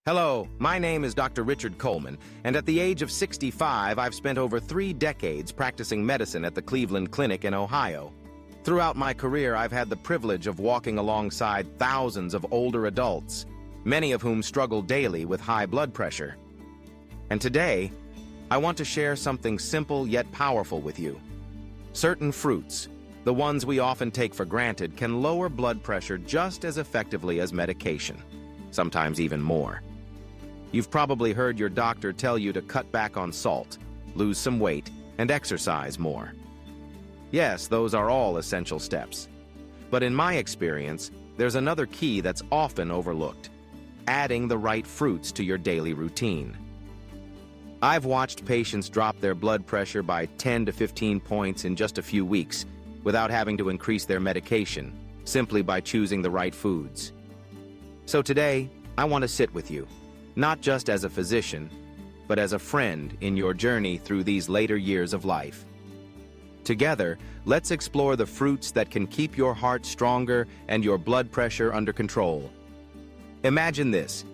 Hello, my name is Dr. Richard Coleman, and at the age of 65, I've spent over 3 decades practicing medicine at the Cleveland Clinic in Ohio. Throughout my career, I've had the privilege of walking alongside thousands of older adults, many of whom struggle daily with high blood pressure. And today, I want to share something simple yet powerful with you. Certain fruits, the ones we often take for granted, can lower blood pressure just as effectively as medication, sometimes even more. You've probably heard your doctor tell you to cut back on salt, lose some weight, and exercise more. Yes, those are all essential steps. But in my experience, there's another key that's often overlooked: adding the right fruits to your daily routine. I've watched patients drop their blood pressure by 10 to 15 points in just a few weeks without having to increase their medication, simply by choosing the right foods. So today, I want to sit with you, not just as a physician, but as a friend in your journey through these later years of life. Together, let's explore the fruits that can keep your heart stronger and your blood pressure under control. Imagine this: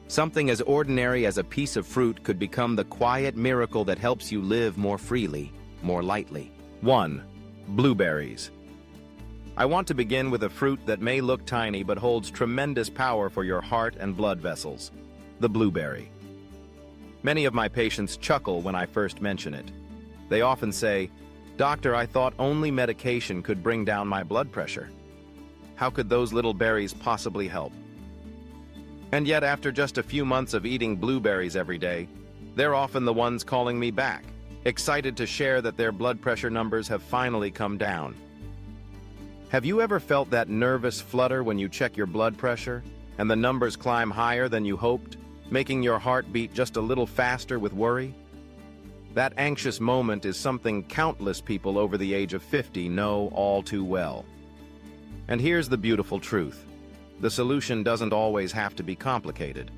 something as ordinary as a piece of fruit could become the quiet miracle that helps you live more freely, more lightly. 1. Blueberries. I want to begin with a fruit that may look tiny but holds tremendous power for your heart and blood vessels: the blueberry. Many of my patients chuckle when I first mention it. They often say, "Doctor, I thought only medication could bring down my blood pressure. How could those little berries possibly help?" And yet, after just a few months of eating blueberries every day, they're often the ones calling me back, excited to share that their blood pressure numbers have finally come down. Have you ever felt that nervous flutter when you check your blood pressure and the numbers climb higher than you hoped, making your heart beat just a little faster with worry? That anxious moment is something countless people over the age of 50 know all too well. And here's the beautiful truth: the solution doesn't always have to be complicated.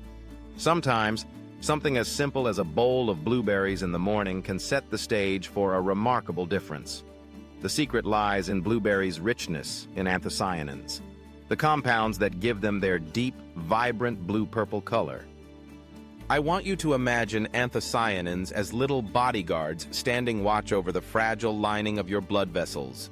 Sometimes, something as simple as a bowl of blueberries in the morning can set the stage for a remarkable difference. The secret lies in blueberries' richness in anthocyanins, the compounds that give them their deep, vibrant blue-purple color. I want you to imagine anthocyanins as little bodyguards standing watch over the fragile lining of your blood vessels.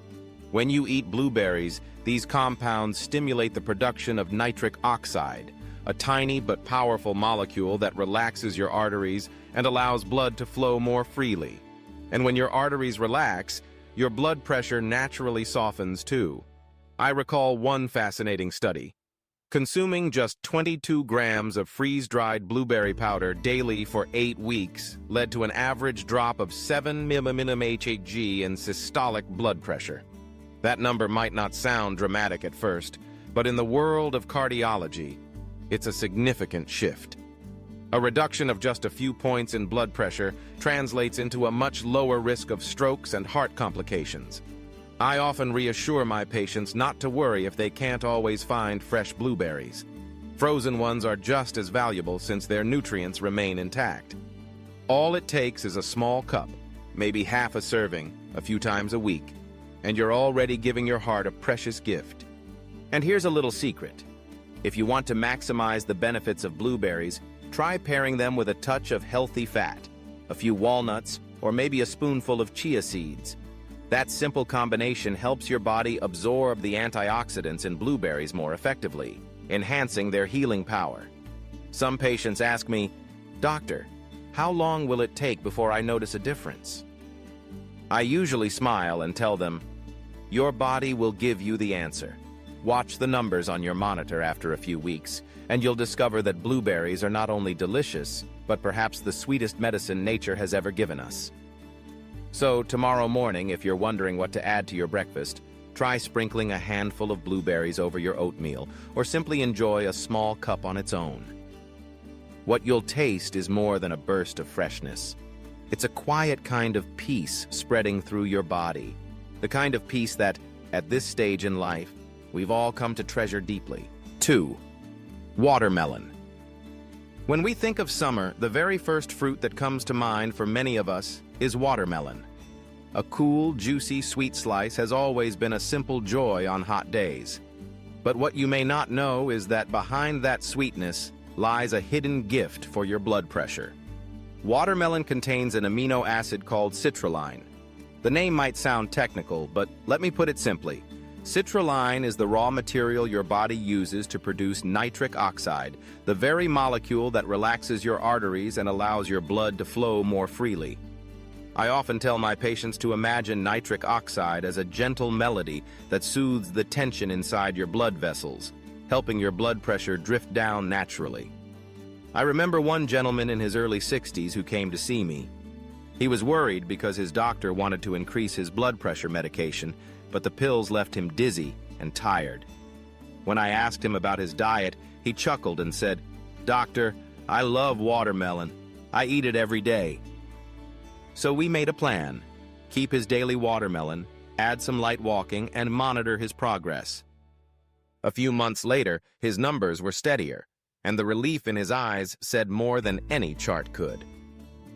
When you eat blueberries, these compounds stimulate the production of nitric oxide, a tiny but powerful molecule that relaxes your arteries and allows blood to flow more freely. And when your arteries relax, your blood pressure naturally softens too. I recall one fascinating study. Consuming just 22 grams of freeze-dried blueberry powder daily for 8 weeks led to an average drop of 7 mmHg in systolic blood pressure. That number might not sound dramatic at first, but in the world of cardiology, it's a significant shift. A reduction of just a few points in blood pressure translates into a much lower risk of strokes and heart complications. I often reassure my patients not to worry if they can't always find fresh blueberries. Frozen ones are just as valuable since their nutrients remain intact. All it takes is a small cup, maybe half a serving, a few times a week, and you're already giving your heart a precious gift. And here's a little secret: if you want to maximize the benefits of blueberries, try pairing them with a touch of healthy fat, a few walnuts, or maybe a spoonful of chia seeds. That simple combination helps your body absorb the antioxidants in blueberries more effectively, enhancing their healing power. Some patients ask me, "Doctor, how long will it take before I notice a difference?" I usually smile and tell them, "Your body will give you the answer. Watch the numbers on your monitor after a few weeks, and you'll discover that blueberries are not only delicious, but perhaps the sweetest medicine nature has ever given us." So tomorrow morning, if you're wondering what to add to your breakfast, try sprinkling a handful of blueberries over your oatmeal, or simply enjoy a small cup on its own. What you'll taste is more than a burst of freshness. It's a quiet kind of peace spreading through your body, the kind of peace that, at this stage in life, we've all come to treasure deeply. 2. Watermelon. When we think of summer, the very first fruit that comes to mind for many of us is watermelon. A cool, juicy, sweet slice has always been a simple joy on hot days. But what you may not know is that behind that sweetness lies a hidden gift for your blood pressure. Watermelon contains an amino acid called citrulline. The name might sound technical, but let me put it simply. Citrulline is the raw material your body uses to produce nitric oxide, the very molecule that relaxes your arteries and allows your blood to flow more freely. I often tell my patients to imagine nitric oxide as a gentle melody that soothes the tension inside your blood vessels, helping your blood pressure drift down naturally. I remember one gentleman in his early 60s who came to see me. He was worried because his doctor wanted to increase his blood pressure medication, but the pills left him dizzy and tired. When I asked him about his diet, he chuckled and said, "Doctor, I love watermelon. I eat it every day." So we made a plan: keep his daily watermelon, add some light walking, and monitor his progress. A few months later, his numbers were steadier, and the relief in his eyes said more than any chart could.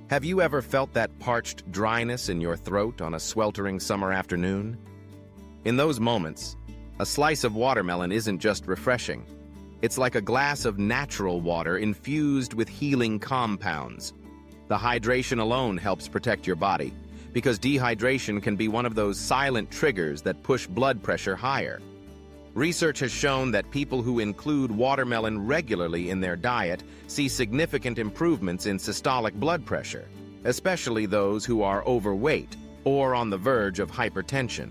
Have you ever felt that parched dryness in your throat on a sweltering summer afternoon? In those moments, a slice of watermelon isn't just refreshing. It's like a glass of natural water infused with healing compounds. The hydration alone helps protect your body, because dehydration can be one of those silent triggers that push blood pressure higher. Research has shown that people who include watermelon regularly in their diet see significant improvements in systolic blood pressure, especially those who are overweight or on the verge of hypertension.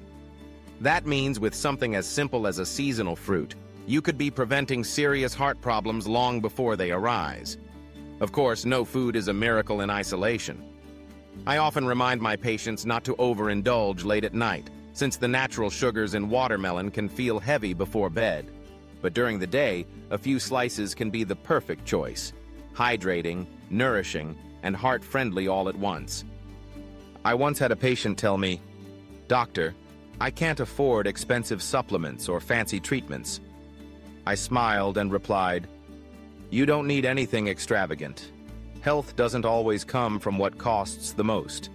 That means with something as simple as a seasonal fruit, you could be preventing serious heart problems long before they arise. Of course, no food is a miracle in isolation. I often remind my patients not to overindulge late at night, since the natural sugars in watermelon can feel heavy before bed. But during the day, a few slices can be the perfect choice: hydrating, nourishing, and heart-friendly all at once. I once had a patient tell me, "Doctor, I can't afford expensive supplements or fancy treatments." I smiled and replied, "You don't need anything extravagant. Health doesn't always come from what costs the most.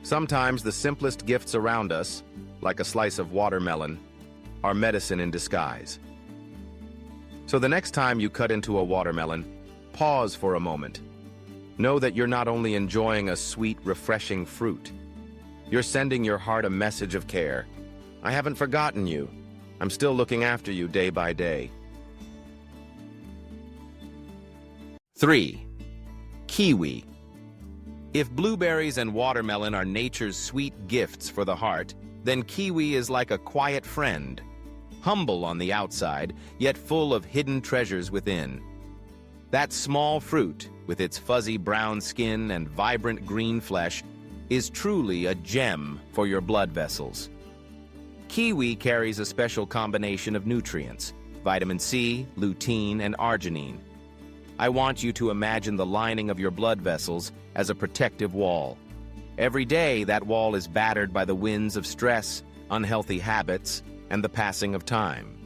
Sometimes the simplest gifts around us, like a slice of watermelon, are medicine in disguise." So the next time you cut into a watermelon, pause for a moment. Know that you're not only enjoying a sweet, refreshing fruit. You're sending your heart a message of care. I haven't forgotten you. I'm still looking after you day by day. 3. Kiwi. If blueberries and watermelon are nature's sweet gifts for the heart, then kiwi is like a quiet friend, humble on the outside, yet full of hidden treasures within. That small fruit, with its fuzzy brown skin and vibrant green flesh, is truly a gem for your blood vessels. Kiwi carries a special combination of nutrients: vitamin C, lutein, and arginine. I want you to imagine the lining of your blood vessels as a protective wall. Every day, that wall is battered by the winds of stress, unhealthy habits, and the passing of time.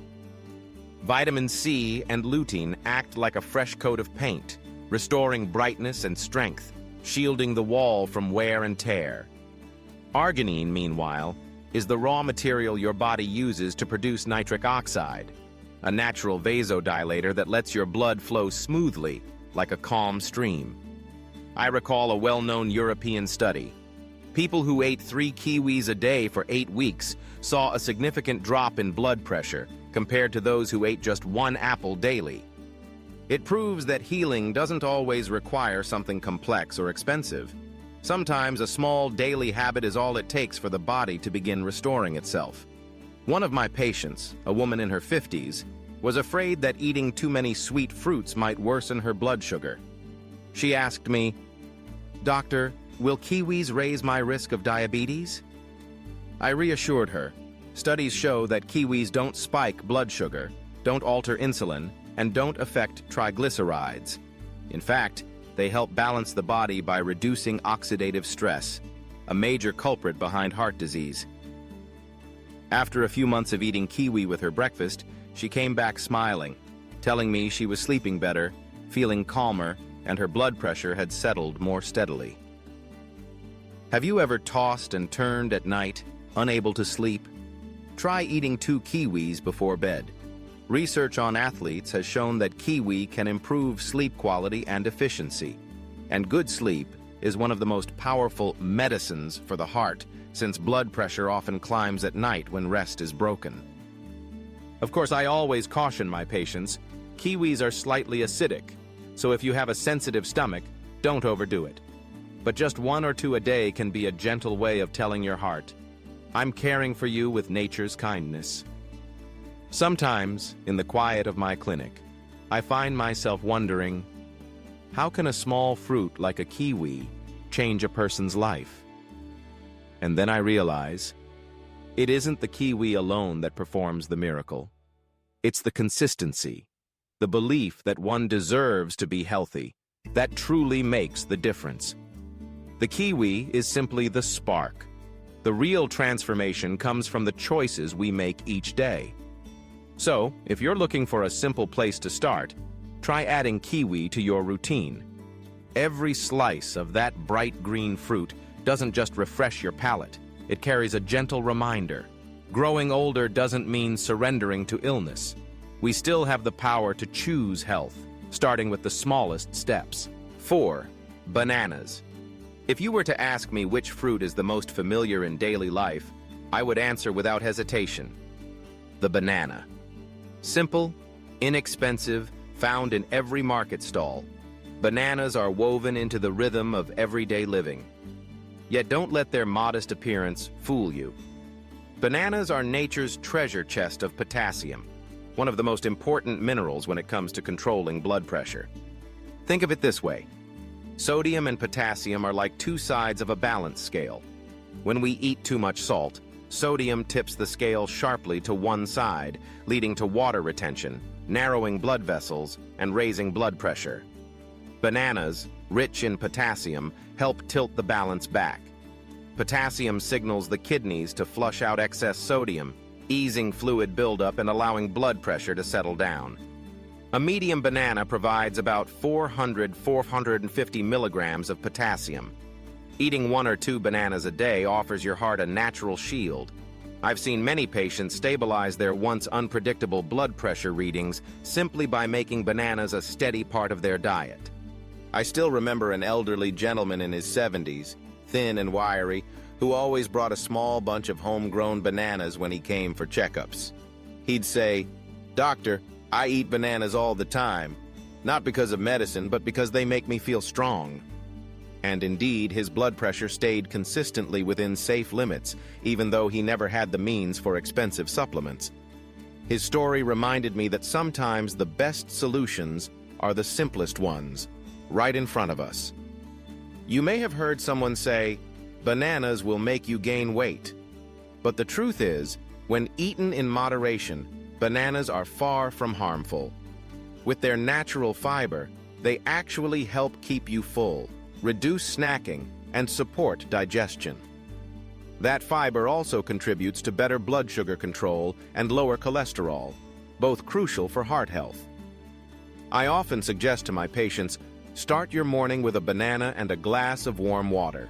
Vitamin C and lutein act like a fresh coat of paint, restoring brightness and strength, shielding the wall from wear and tear. Arginine, meanwhile, is the raw material your body uses to produce nitric oxide, a natural vasodilator that lets your blood flow smoothly, like a calm stream. I recall a well-known European study. People who ate 3 kiwis a day for 8 weeks saw a significant drop in blood pressure compared to those who ate just 1 apple daily. It proves that healing doesn't always require something complex or expensive. Sometimes a small daily habit is all it takes for the body to begin restoring itself. One of my patients, a woman in her 50s, was afraid that eating too many sweet fruits might worsen her blood sugar. She asked me, "Doctor, will kiwis raise my risk of diabetes?" I reassured her. Studies show that kiwis don't spike blood sugar, don't alter insulin, and don't affect triglycerides. In fact, they help balance the body by reducing oxidative stress, a major culprit behind heart disease. After a few months of eating kiwi with her breakfast, she came back smiling, telling me she was sleeping better, feeling calmer, and her blood pressure had settled more steadily. Have you ever tossed and turned at night, unable to sleep? Try eating 2 kiwis before bed. Research on athletes has shown that kiwi can improve sleep quality and efficiency. And good sleep is one of the most powerful medicines for the heart, since blood pressure often climbs at night when rest is broken. Of course, I always caution my patients, kiwis are slightly acidic, so if you have a sensitive stomach, don't overdo it. But just 1 or 2 a day can be a gentle way of telling your heart, I'm caring for you with nature's kindness. Sometimes, in the quiet of my clinic, I find myself wondering, how can a small fruit like a kiwi change a person's life? And then I realize, it isn't the kiwi alone that performs the miracle. It's the consistency, the belief that one deserves to be healthy, that truly makes the difference. The kiwi is simply the spark. The real transformation comes from the choices we make each day. So, if you're looking for a simple place to start, try adding kiwi to your routine. Every slice of that bright green fruit doesn't just refresh your palate, it carries a gentle reminder. Growing older doesn't mean surrendering to illness. We still have the power to choose health, starting with the smallest steps. 4. Bananas. If you were to ask me which fruit is the most familiar in daily life, I would answer without hesitation, the banana. Simple, inexpensive, found in every market stall, bananas are woven into the rhythm of everyday living. Yet don't let their modest appearance fool you. Bananas are nature's treasure chest of potassium, one of the most important minerals when it comes to controlling blood pressure. Think of it this way. Sodium and potassium are like 2 sides of a balance scale. When we eat too much salt, sodium tips the scale sharply to one side, leading to water retention, narrowing blood vessels, and raising blood pressure. Bananas, rich in potassium, help tilt the balance back. Potassium signals the kidneys to flush out excess sodium, easing fluid buildup and allowing blood pressure to settle down. A medium banana provides about 450 milligrams of potassium. Eating 1 or 2 bananas a day offers your heart a natural shield. I've seen many patients stabilize their once unpredictable blood pressure readings simply by making bananas a steady part of their diet. I still remember an elderly gentleman in his 70s, thin and wiry, who always brought a small bunch of homegrown bananas when he came for checkups. He'd say, "Doctor, I eat bananas all the time, not because of medicine, but because they make me feel strong." And indeed, his blood pressure stayed consistently within safe limits, even though he never had the means for expensive supplements. His story reminded me that sometimes the best solutions are the simplest ones, right in front of us. You may have heard someone say, "Bananas will make you gain weight." But the truth is, when eaten in moderation, bananas are far from harmful. With their natural fiber, they actually help keep you full, reduce snacking, and support digestion. That fiber also contributes to better blood sugar control and lower cholesterol, both crucial for heart health. I often suggest to my patients, start your morning with a banana and a glass of warm water.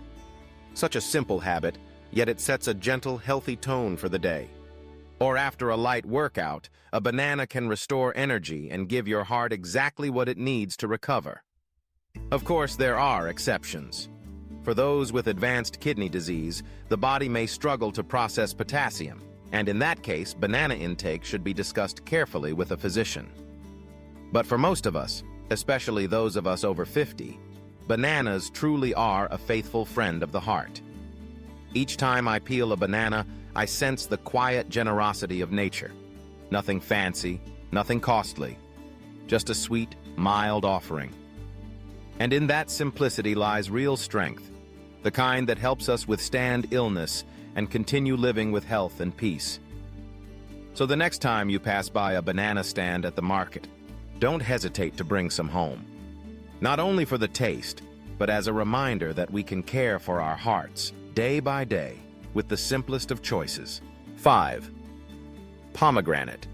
Such a simple habit, yet it sets a gentle, healthy tone for the day. Or after a light workout, a banana can restore energy and give your heart exactly what it needs to recover. Of course, there are exceptions. For those with advanced kidney disease, the body may struggle to process potassium, and in that case, banana intake should be discussed carefully with a physician. But for most of us, especially those of us over 50, bananas truly are a faithful friend of the heart. Each time I peel a banana, I sense the quiet generosity of nature. Nothing fancy, nothing costly, just a sweet, mild offering. And in that simplicity lies real strength, the kind that helps us withstand illness and continue living with health and peace. So the next time you pass by a banana stand at the market, don't hesitate to bring some home. Not only for the taste, but as a reminder that we can care for our hearts day by day with the simplest of choices. 5. Pomegranate.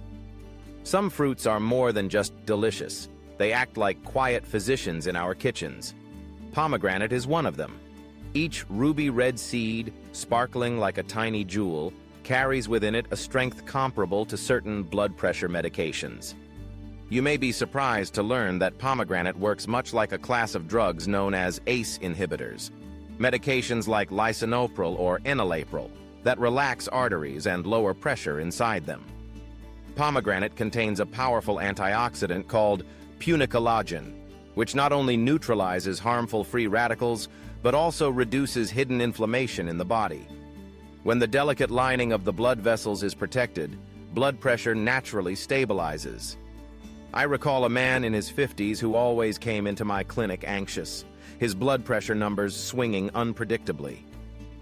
Some fruits are more than just delicious. They act like quiet physicians in our kitchens. Pomegranate is one of them. Each ruby red seed, sparkling like a tiny jewel, carries within it a strength comparable to certain blood pressure medications. You may be surprised to learn that pomegranate works much like a class of drugs known as ACE inhibitors, medications like lisinopril or enalapril that relax arteries and lower pressure inside them. Pomegranate contains a powerful antioxidant called punicalagin, which not only neutralizes harmful free radicals, but also reduces hidden inflammation in the body. When the delicate lining of the blood vessels is protected, blood pressure naturally stabilizes. I recall a man in his 50s who always came into my clinic anxious, his blood pressure numbers swinging unpredictably.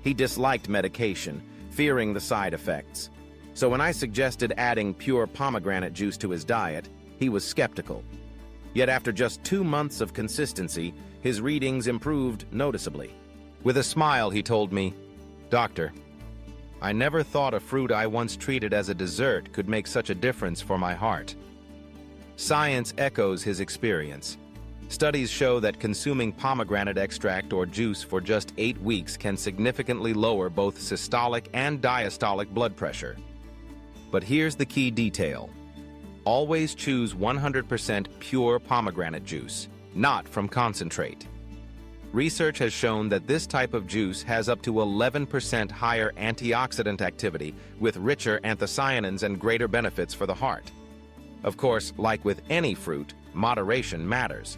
He disliked medication, fearing the side effects. So when I suggested adding pure pomegranate juice to his diet, he was skeptical. Yet after just 2 months of consistency, his readings improved noticeably. With a smile, he told me, "Doctor, I never thought a fruit I once treated as a dessert could make such a difference for my heart." Science echoes his experience. Studies show that consuming pomegranate extract or juice for just 8 weeks can significantly lower both systolic and diastolic blood pressure. But here's the key detail. Always choose 100% pure pomegranate juice, not from concentrate. Research has shown that this type of juice has up to 11% higher antioxidant activity with richer anthocyanins and greater benefits for the heart. Of course, like with any fruit, moderation matters.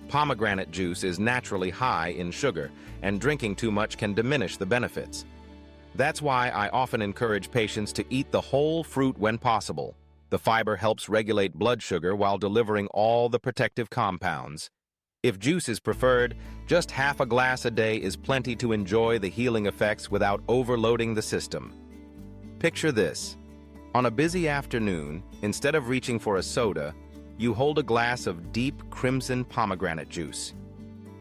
Pomegranate juice is naturally high in sugar, and drinking too much can diminish the benefits. That's why I often encourage patients to eat the whole fruit when possible. The fiber helps regulate blood sugar while delivering all the protective compounds. If juice is preferred, just half a glass a day is plenty to enjoy the healing effects without overloading the system. Picture this. On a busy afternoon, instead of reaching for a soda, you hold a glass of deep crimson pomegranate juice.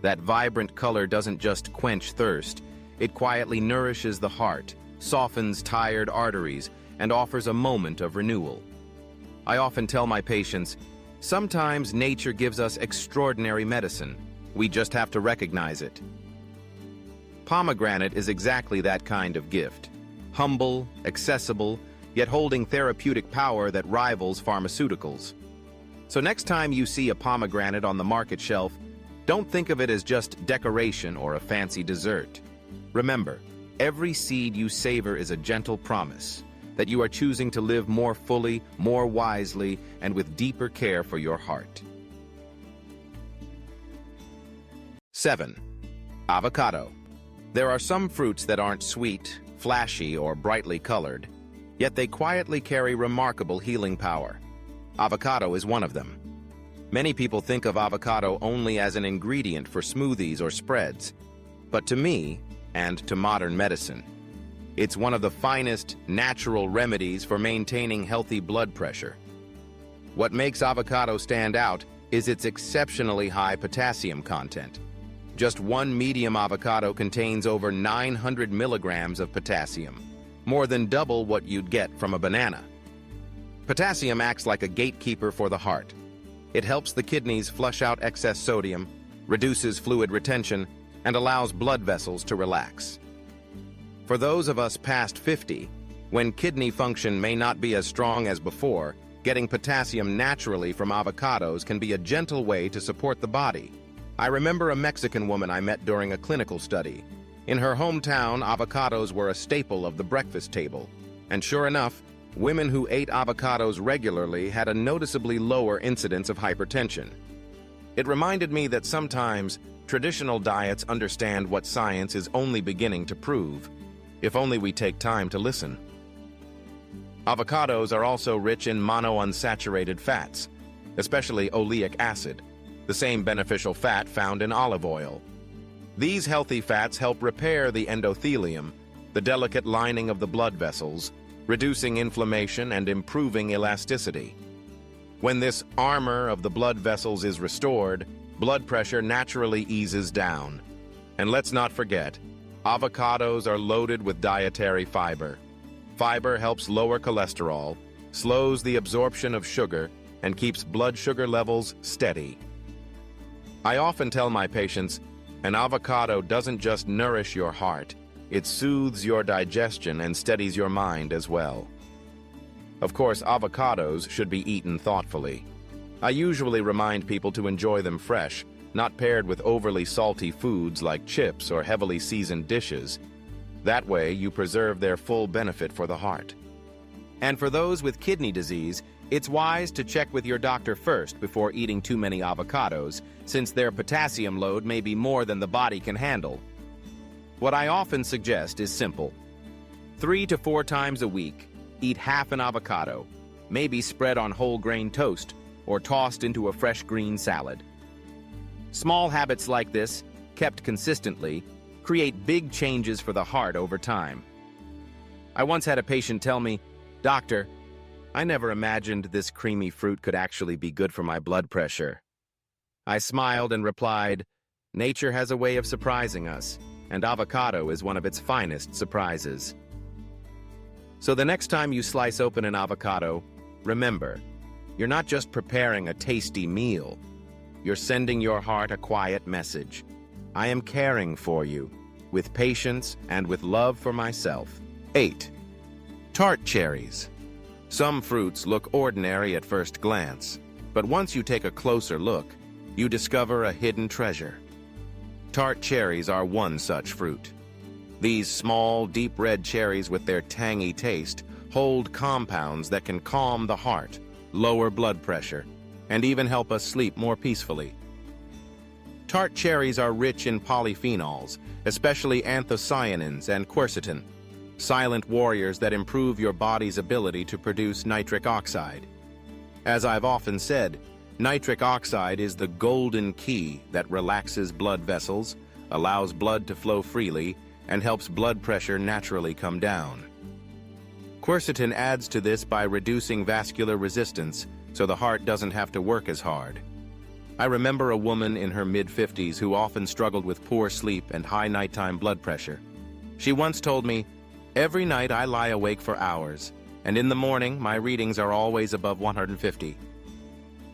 That vibrant color doesn't just quench thirst, it quietly nourishes the heart, softens tired arteries, and offers a moment of renewal. I often tell my patients, sometimes nature gives us extraordinary medicine. We just have to recognize it. Pomegranate is exactly that kind of gift. Humble, accessible, yet holding therapeutic power that rivals pharmaceuticals. So next time you see a pomegranate on the market shelf, don't think of it as just decoration or a fancy dessert. Remember, every seed you savor is a gentle promise that you are choosing to live more fully, more wisely, and with deeper care for your heart. 7. Avocado. There are some fruits that aren't sweet, flashy, or brightly colored, yet they quietly carry remarkable healing power. Avocado is one of them. Many people think of avocado only as an ingredient for smoothies or spreads, but to me, and to modern medicine, it's one of the finest natural remedies for maintaining healthy blood pressure. What makes avocado stand out is its exceptionally high potassium content. Just one medium avocado contains over 900 milligrams of potassium, more than double what you'd get from a banana. Potassium acts like a gatekeeper for the heart. It helps the kidneys flush out excess sodium, reduces fluid retention, and allows blood vessels to relax. For those of us past 50, when kidney function may not be as strong as before, getting potassium naturally from avocados can be a gentle way to support the body. I remember a Mexican woman I met during a clinical study. In her hometown, avocados were a staple of the breakfast table. And sure enough, women who ate avocados regularly had a noticeably lower incidence of hypertension. It reminded me that sometimes traditional diets understand what science is only beginning to prove, if only we take time to listen. Avocados are also rich in monounsaturated fats, especially oleic acid, the same beneficial fat found in olive oil. These healthy fats help repair the endothelium, the delicate lining of the blood vessels, reducing inflammation and improving elasticity. When this armor of the blood vessels is restored, blood pressure naturally eases down. And let's not forget, avocados are loaded with dietary fiber. Fiber helps lower cholesterol, slows the absorption of sugar, and keeps blood sugar levels steady. I often tell my patients, an avocado doesn't just nourish your heart, It soothes your digestion and steadies your mind as well. Of course, avocados should be eaten thoughtfully. I usually remind people to enjoy them fresh, not paired with overly salty foods like chips or heavily seasoned dishes. That way, you preserve their full benefit for the heart. And for those with kidney disease, it's wise to check with your doctor first before eating too many avocados, since their potassium load may be more than the body can handle. What I often suggest is simple. 3 to 4 times a week, eat half an avocado, maybe spread on whole grain toast or tossed into a fresh green salad. Small habits like this, kept consistently, create big changes for the heart over time. I once had a patient tell me, "Doctor, I never imagined this creamy fruit could actually be good for my blood pressure." I smiled and replied, "Nature has a way of surprising us, and avocado is one of its finest surprises." So the next time you slice open an avocado, remember, you're not just preparing a tasty meal. You're sending your heart a quiet message. I am caring for you, with patience and with love for myself. 8. Tart cherries. Some fruits look ordinary at first glance, but once you take a closer look, you discover a hidden treasure. Tart cherries are one such fruit. These small, deep red cherries with their tangy taste hold compounds that can calm the heart, lower blood pressure, and even help us sleep more peacefully. Tart cherries are rich in polyphenols, especially anthocyanins and quercetin, silent warriors that improve your body's ability to produce nitric oxide. As I've often said, nitric oxide is the golden key that relaxes blood vessels, allows blood to flow freely, and helps blood pressure naturally come down. Quercetin adds to this by reducing vascular resistance, so the heart doesn't have to work as hard. I remember a woman in her mid-50s who often struggled with poor sleep and high nighttime blood pressure. She once told me, "Every night I lie awake for hours, and in the morning my readings are always above 150.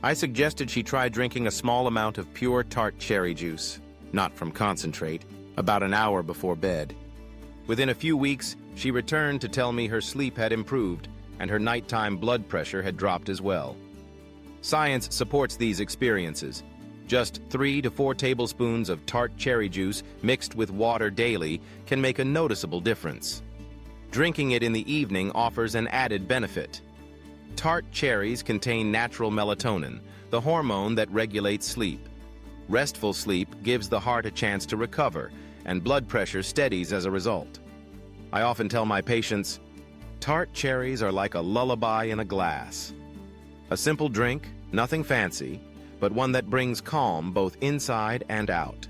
I suggested she try drinking a small amount of pure tart cherry juice, not from concentrate, about an hour before bed. Within a few weeks, she returned to tell me her sleep had improved and her nighttime blood pressure had dropped as well. Science supports these experiences. Just 3 to 4 tablespoons of tart cherry juice mixed with water daily can make a noticeable difference. Drinking it in the evening offers an added benefit. Tart cherries contain natural melatonin, the hormone that regulates sleep. Restful sleep gives the heart a chance to recover, and blood pressure steadies as a result. I often tell my patients, tart cherries are like a lullaby in a glass. A simple drink, nothing fancy, but one that brings calm both inside and out.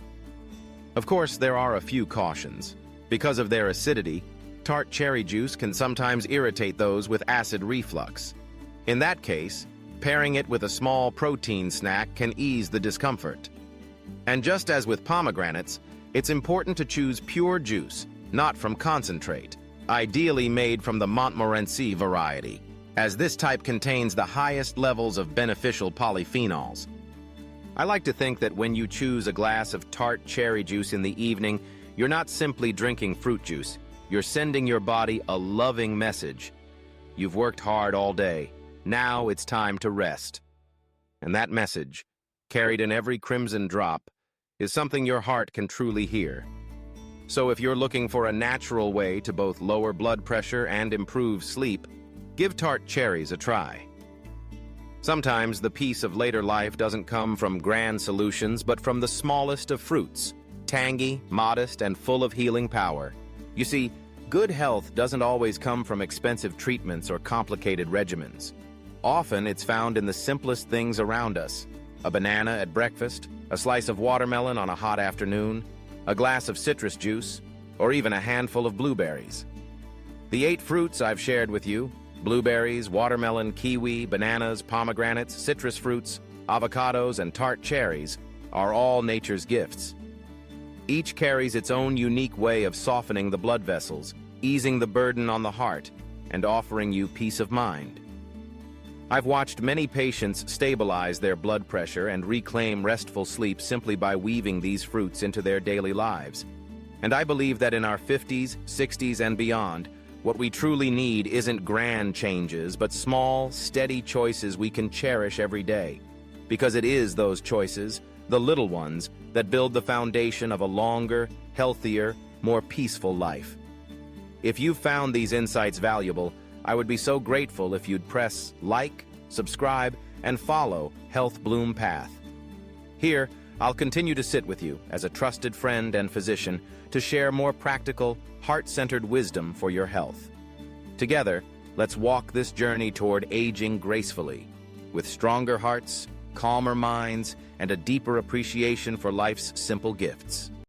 Of course, there are a few cautions. Because of their acidity, tart cherry juice can sometimes irritate those with acid reflux. In that case, pairing it with a small protein snack can ease the discomfort. And just as with pomegranates, it's important to choose pure juice, not from concentrate, ideally made from the Montmorency variety, as this type contains the highest levels of beneficial polyphenols. I like to think that when you choose a glass of tart cherry juice in the evening, you're not simply drinking fruit juice, you're sending your body a loving message. You've worked hard all day. Now it's time to rest. And that message, carried in every crimson drop, is something your heart can truly hear. So if you're looking for a natural way to both lower blood pressure and improve sleep, give tart cherries a try. Sometimes the peace of later life doesn't come from grand solutions, but from the smallest of fruits, tangy, modest, and full of healing power. You see, good health doesn't always come from expensive treatments or complicated regimens. Often it's found in the simplest things around us: a banana at breakfast, a slice of watermelon on a hot afternoon, a glass of citrus juice, or even a handful of blueberries. The 8 fruits I've shared with you, blueberries, watermelon, kiwi, bananas, pomegranates, citrus fruits, avocados, and tart cherries, are all nature's gifts. Each carries its own unique way of softening the blood vessels, easing the burden on the heart, and offering you peace of mind. I've watched many patients stabilize their blood pressure and reclaim restful sleep simply by weaving these fruits into their daily lives. And I believe that in our 50s, 60s, and beyond, what we truly need isn't grand changes, but small, steady choices we can cherish every day. Because it is those choices, the little ones, that build the foundation of a longer, healthier, more peaceful life. If you found these insights valuable, I would be so grateful if you'd press like, subscribe, and follow Health Bloom Path. Here, I'll continue to sit with you as a trusted friend and physician to share more practical, heart-centered wisdom for your health. Together, let's walk this journey toward aging gracefully, with stronger hearts, calmer minds, and a deeper appreciation for life's simple gifts.